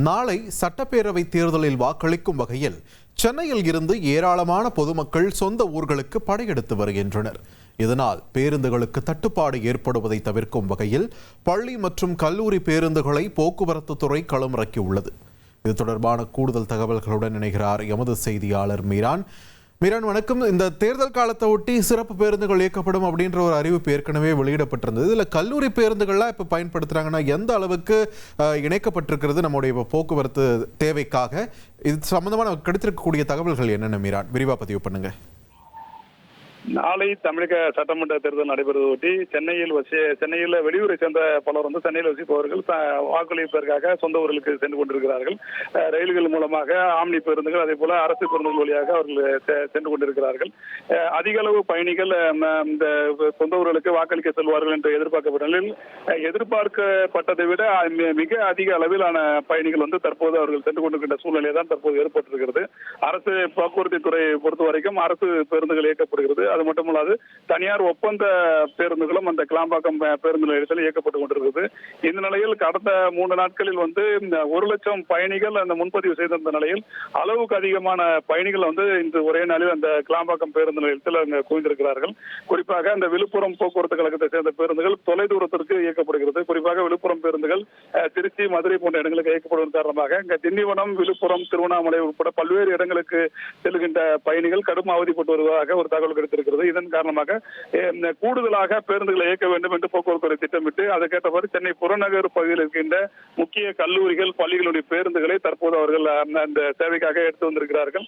நாளை சட்டப்பேரவை தேர்தலில் வாக்களிக்கும் வகையில் சென்னையில் இருந்து ஏராளமான பொதுமக்கள் சொந்த ஊர்களுக்கு படையெடுத்து வருகின்றனர். இதனால் பேருந்துகளுக்கு தட்டுப்பாடு ஏற்படுவதை தவிர்க்கும் வகையில் பள்ளி மற்றும் கல்லூரி பேருந்துகளை போக்குவரத்து துறை களமிறக்கியுள்ளது. இது தொடர்பான கூடுதல் தகவல்களுடன் இணைகிறார் எமது செய்தியாளர் மீரான். வணக்கம். இந்த தேர்தல் காலத்தை ஒட்டி சிறப்பு பேருந்துகள் இயக்கப்படும் அப்படின்ற ஒரு அறிவிப்பு ஏற்கனவே வெளியிடப்பட்டிருந்தது. இதில் கல்லூரி பேருந்துகள்லாம் இப்போ பயன்படுத்துகிறாங்கன்னா எந்த அளவுக்கு இணைக்கப்பட்டிருக்கிறது நம்முடைய போக்குவரத்து தேவைக்காக? இது சம்பந்தமாக கிடைத்திருக்கக்கூடிய தகவல்கள் என்னென்ன மீரான், விரிவாக பதிவு பண்ணுங்க. நாளை தமிழக சட்டமன்ற தேர்தல் நடைபெறுவதை ஒட்டி சென்னையில் வெளியூரை சேர்ந்த பலர் சென்னையில் வசிப்பவர்கள் வாக்களிப்பதற்காக சொந்த ஊர்களுக்கு சென்று கொண்டிருக்கிறார்கள். ரயில்கள் மூலமாக ஆம்னி பேருந்துகள், அதே போல அரசு பேருந்துகள் வழியாக அவர்கள் சென்று கொண்டிருக்கிறார்கள். அதிக அளவு பயணிகள் இந்த சொந்த ஊர்களுக்கு வாக்களிக்க செல்வார்கள் என்று எதிர்பார்க்கப்பட்ட நிலையில் எதிர்பார்க்கப்பட்டதை விட மிக அதிக அளவிலான பயணிகள் தற்போது அவர்கள் சென்று கொண்டிருக்கின்ற சூழ்நிலை தான் தற்போது ஏற்பட்டிருக்கிறது. அரசு போக்குவரத்து துறை பொறுத்த வரைக்கும் அரசு பேருந்துகள் இயக்கப்படுகிறது. அது மட்டுமல்லாது தனியார் ஒப்பந்த பேருந்துகளும் அந்த கிளாம்பாக்கம் பேருந்து நிலையத்தில் இயக்கப்பட்டுக் கொண்டிருக்கிறது. இந்த நிலையில் கடந்த 3 நாட்களில் 1,00,000 பயணிகள் அந்த முன்பதிவு செய்திருந்த நிலையில் அளவுக்கு அதிகமான பயணிகள் இன்று ஒரே நாளில் அந்த கிளாம்பாக்கம் பேருந்து நிலையத்தில் அங்கு குவிந்திருக்கிறார்கள். குறிப்பாக அந்த விழுப்புரம் போக்குவரத்து கழகத்தை சேர்ந்த பேருந்துகள் தொலைதூரத்திற்கு இயக்கப்படுகிறது. குறிப்பாக விழுப்புரம் பேருந்துகள் திருச்சி, மதுரை போன்ற இடங்களுக்கு இயக்கப்படுவதன் காரணமாக இங்க திண்டிவனம், விழுப்புரம், திருவண்ணாமலை உட்பட பல்வேறு இடங்களுக்கு செல்கின்ற பயணிகள் கடும் அவதிப்பட்டு வருவதாக ஒரு தகவல் கிடைத்திருக்கிறது. இதன் காரணமாக கூடுதலாக பேருந்துகளை இயக்க வேண்டும் என்று போக்குவரத்து திட்டமிட்டு அதற்கேற்றவாறு சென்னை புறநகர் பகுதியில் இருக்கின்ற முக்கிய கல்லூரிகள், பள்ளிகளுடைய பேருந்துகளை தற்போது அவர்கள் அந்த சேவைக்காக எடுத்து வந்திருக்கிறார்கள்.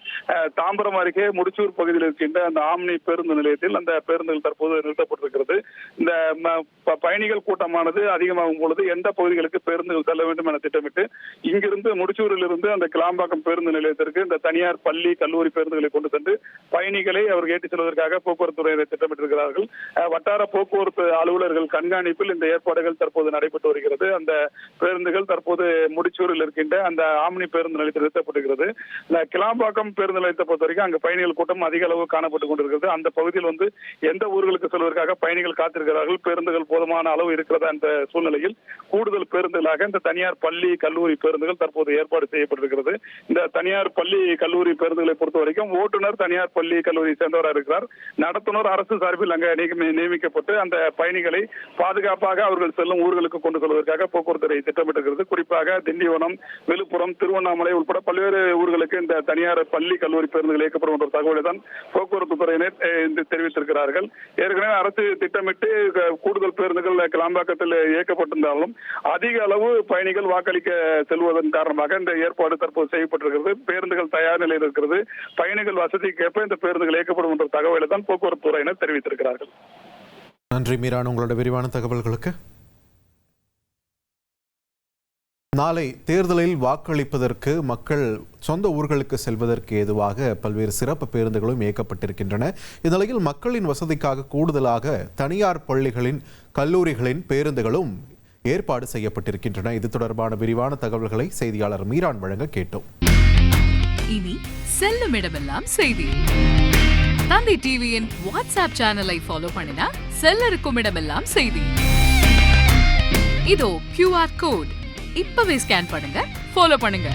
தாம்பரம் அருகே முடிச்சூர் பகுதியில் இருக்கின்ற அந்த ஆம்னி பேருந்து நிலையத்தில் அந்த பேருந்துகள் தற்போது நிறுத்தப்பட்டிருக்கிறது. இந்த பயணிகள் கூட்டமானது அதிகமாகும் பொழுது எந்த பகுதிகளுக்கு பேருந்துகள் செல்ல வேண்டும் என திட்டமிட்டு இங்கிருந்து முடிச்சூரில் இருந்து அந்த கிளாம்பாக்கம் பேருந்து நிலையத்திற்கு இந்த தனியார் பள்ளி, கல்லூரி பேருந்துகளை கொண்டு சென்று பயணிகளை அவர் ஏற்றிச் செல்வதற்காக போக்குவரத்து துறையினை திட்டமிட்டிருக்கிறார்கள். வட்டார போக்குவரத்து அலுவலர்கள் கண்காணிப்பில் இந்த ஏற்பாடுகள் தற்போது நடைபெற்று வருகிறது. அந்த பேருந்துகள் தற்போது முடிச்சூரில் இருக்கின்ற அந்த ஆம்னி பேருந்து நிலையத்தில் நிறுத்தப்பட்டிருக்கிறது. இந்த கிளாம்பாக்கம் பேருந்து நிலையத்தை பொறுத்த வரைக்கும் அங்கு பயணிகள் கூட்டம் அதிக அளவு காணப்பட்டுக் கொண்டிருக்கிறது. அந்த பகுதியில் எந்த ஊர்களுக்கு செல்வதற்காக பயணிகள் காத்திருக்கிறார்கள், பேருந்துகள் போதுமான அளவு இருக்கிறதா என்ற சூழ்நிலையில் கூடுதல் பேருந்துகளாக இந்த தனியார் பள்ளி, கல்லூரி பேருந்துகள் தற்போது ஏற்பாடு செய்யப்பட்டிருக்கிறது. இந்த தனியார் பள்ளி, கல்லூரி பேருந்துகளை பொறுத்த வரைக்கும் ஓட்டுநர் தனியார் பள்ளி, கல்லூரி சேர்ந்தவராக இருக்கிறார். நடத்துனர் அரசு சார்பில் அங்கே நியமிக்கப்பட்டு அந்த பயணிகளை பாதுகாப்பாக அவர்கள் செல்லும் ஊர்களுக்கு கொண்டு செல்வதற்காக போக்குவரத்து திட்டமிட்டிருக்கிறது. குறிப்பாக திண்டிவனம், விழுப்புரம், திருவண்ணாமலை உட்பட பல்வேறு ஊர்களுக்கு இந்த தனியார் பள்ளி, கல்லூரி பேருந்துகள் இயக்கப்படும் என்ற தகவலை தான் போக்குவரத்து துறையினர் தெரிவித்திருக்கிறார்கள். ஏற்கனவே அரசு திட்டமிட்டு கூடுதல் பேருந்துகள் கிளாம்பாக்கத்தில் இயக்கப்பட்டிருந்தாலும் அதிக அளவு பயணிகள் வாக்களிக்க செல்வதன் காரணமாக இந்த ஏற்பாடு தற்போது செய்யப்பட்டிருக்கிறது. பேருந்துகள் தயார் நிலையில் இருக்கிறது. பயணிகள் வசதிக்கேற்ப இந்த பேருந்துகள் இயக்கப்படும் என்ற தகவலை தான் போக்குவரத்து துறையினர் தெரிவித்திருக்கிறார்கள். நன்றி மீரான், உங்களோட விரிவான தகவல்களுக்கு. நாளை தேர்தலில் வாக்களிப்பதற்கு மக்கள் சொந்த ஊர்களுக்கு செல்வதற்கு ஏதுவாக பல்வேறு சிறப்பு பேருந்துகளும் இயக்கப்பட்டிருக்கின்றன. இந்நிலையில் மக்களின் வசதிக்காக கூடுதலாக தனியார் பள்ளிகளின், கல்லூரிகளின் பேருந்துகளும் ஏற்பாடு செய்யப்பட்டிருக்கின்றன. இது தொடர்பான விரிவான தகவல்களை செய்தியாளர் மீரான் வழங்க கேட்டோம். இனி செல்லும் இடமெல்லாம் செய்தி. தந்தை டிவியின் வாட்ஸ்அப் சேனலை ஃபாலோ பண்ணினா செல்ல இருக்கும் இடமெல்லாம் செய்தி. இதோ QR கோட் இப்பவே ஸ்கேன் பண்ணுங்க, ஃபாலோ பண்ணுங்க.